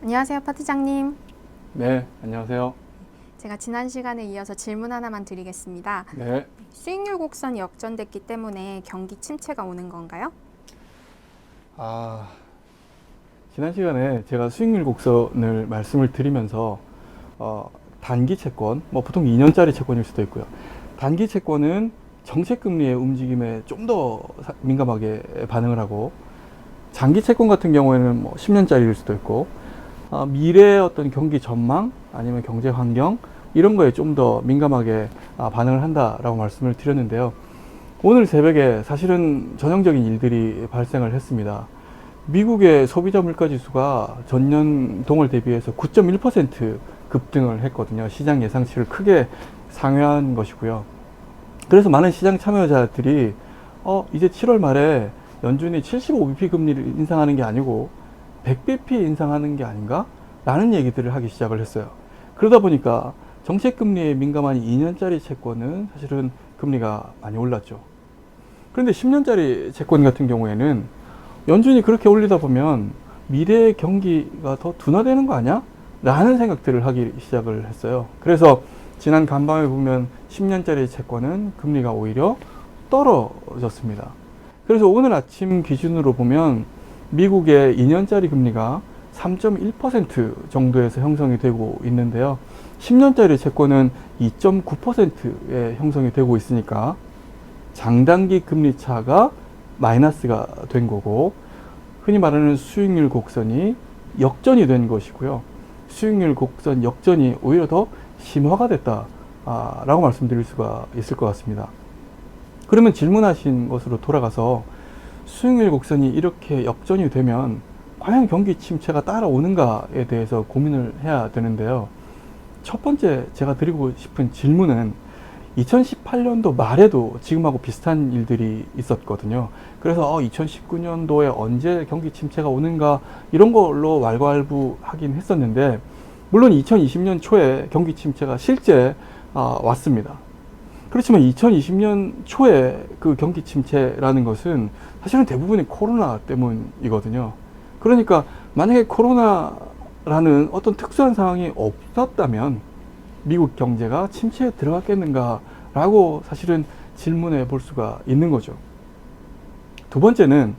안녕하세요, 파트장님. 네, 안녕하세요. 제가 지난 시간에 이어서 질문 하나만 드리겠습니다. 네. 수익률 곡선이 역전됐기 때문에 경기 침체가 오는 건가요? 지난 시간에 제가 수익률 곡선을 말씀을 드리면서 단기 채권, 보통 2년짜리 채권일 수도 있고요. 단기 채권은 정책금리의 움직임에 좀 더 민감하게 반응을 하고, 장기 채권 같은 경우에는 10년짜리일 수도 있고, 미래의 어떤 경기 전망 아니면 경제 환경 이런 거에 좀 더 민감하게 반응을 한다라고 말씀을 드렸는데요. 오늘 새벽에 사실은 전형적인 일들이 발생을 했습니다. 미국의 소비자 물가 지수가 전년 동월 대비해서 9.1% 급등을 했거든요. 시장 예상치를 크게 상회한 것이고요. 그래서 많은 시장 참여자들이 이제 7월 말에 연준이 75bp 금리를 인상하는 게 아니고 100bp 인상하는 게 아닌가? 라는 얘기들을 하기 시작을 했어요. 그러다 보니까 정책금리에 민감한 2년짜리 채권은 사실은 금리가 많이 올랐죠. 그런데 10년짜리 채권 같은 경우에는 연준이 그렇게 올리다 보면 미래의 경기가 더 둔화되는 거 아니야? 라는 생각들을 하기 시작을 했어요. 그래서 지난 간밤에 보면 10년짜리 채권은 금리가 오히려 떨어졌습니다. 그래서 오늘 아침 기준으로 보면 미국의 2년짜리 금리가 3.1% 정도에서 형성이 되고 있는데요. 10년짜리 채권은 2.9%에 형성이 되고 있으니까 장단기 금리 차가 마이너스가 된 거고, 흔히 말하는 수익률 곡선이 역전이 된 것이고요. 수익률 곡선 역전이 오히려 더 심화가 됐다 라고 말씀드릴 수가 있을 것 같습니다. 그러면 질문하신 것으로 돌아가서 수익률 곡선이 이렇게 역전이 되면 과연 경기 침체가 따라오는가에 대해서 고민을 해야 되는데요. 첫 번째 제가 드리고 싶은 질문은 2018년도 말에도 지금하고 비슷한 일들이 있었거든요. 그래서 2019년도에 언제 경기 침체가 오는가 이런 걸로 왈가왈부하긴 했었는데, 물론 2020년 초에 경기 침체가 실제 왔습니다. 그렇지만 2020년 초에 그 경기 침체라는 것은 사실은 대부분이 코로나 때문이거든요. 그러니까 만약에 코로나라는 어떤 특수한 상황이 없었다면 미국 경제가 침체에 들어갔겠는가 라고 사실은 질문해 볼 수가 있는 거죠. 두 번째는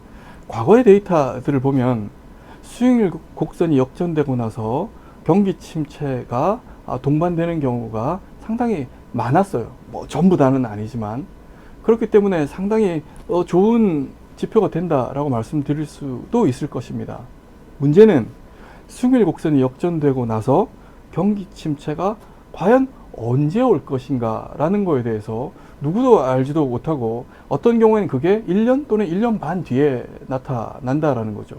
과거의 데이터들을 보면 수익률 곡선이 역전되고 나서 경기 침체가 동반되는 경우가 상당히 많았어요. 전부 다는 아니지만. 그렇기 때문에 상당히 좋은 지표가 된다라고 말씀드릴 수도 있을 것입니다. 문제는 수익률 곡선이 역전되고 나서 경기 침체가 과연 언제 올 것인가 라는 거에 대해서 누구도 알지도 못하고, 어떤 경우에는 그게 1년 또는 1년 반 뒤에 나타난다라는 거죠.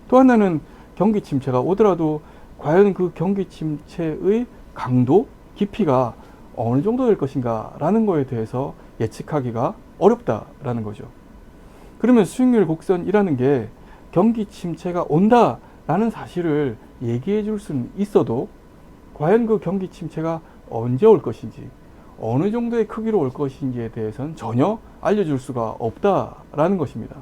또 하나는 경기 침체가 오더라도 과연 그 경기 침체의 강도, 깊이가 어느 정도 될 것인가 라는 거에 대해서 예측하기가 어렵다라는 거죠. 그러면 수익률 곡선이라는 게 경기 침체가 온다라는 사실을 얘기해 줄 수는 있어도 과연 그 경기 침체가 언제 올 것인지, 어느 정도의 크기로 올 것인지에 대해서는 전혀 알려줄 수가 없다라는 것입니다.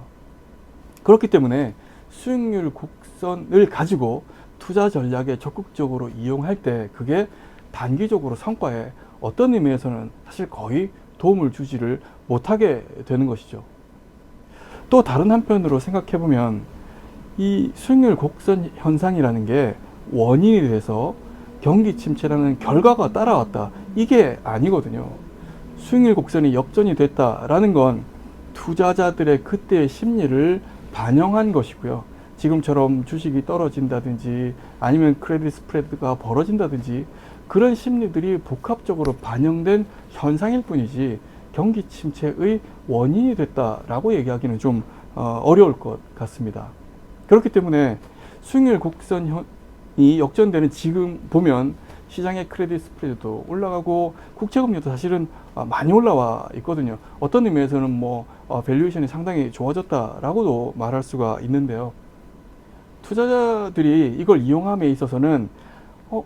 그렇기 때문에 수익률 곡선을 가지고 투자 전략에 적극적으로 이용할 때 그게 단기적으로 성과에 어떤 의미에서는 사실 거의 도움을 주지를 못하게 되는 것이죠. 또 다른 한편으로 생각해 보면 이 수익률 곡선 현상이라는 게 원인이 돼서 경기 침체라는 결과가 따라왔다, 이게 아니거든요. 수익률 곡선이 역전이 됐다라는 건 투자자들의 그때의 심리를 반영한 것이고요. 지금처럼 주식이 떨어진다든지 아니면 크레딧 스프레드가 벌어진다든지 그런 심리들이 복합적으로 반영된 현상일 뿐이지 경기 침체의 원인이 됐다라고 얘기하기는 좀 어려울 것 같습니다. 그렇기 때문에 수익률 곡선이 역전되는 지금 보면 시장의 크레딧 스프레드도 올라가고 국채금리도 사실은 많이 올라와 있거든요. 어떤 의미에서는 밸류에이션이 상당히 좋아졌다라고도 말할 수가 있는데요. 투자자들이 이걸 이용함에 있어서는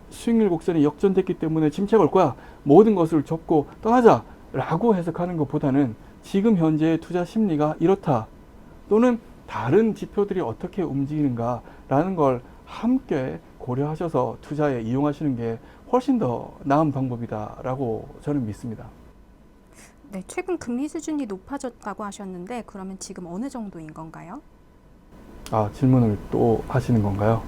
수익률 곡선이 역전됐기 때문에 침체가 올 거야, 모든 것을 접고 떠나자 라고 해석하는 것보다는 지금 현재의 투자 심리가 이렇다, 또는 다른 지표들이 어떻게 움직이는가 라는 걸 함께 고려하셔서 투자에 이용하시는 게 훨씬 더 나은 방법이다라고 저는 믿습니다. 네, 최근 금리 수준이 높아졌다고 하셨는데 그러면 지금 어느 정도인 건가요? 질문을 또 하시는 건가요?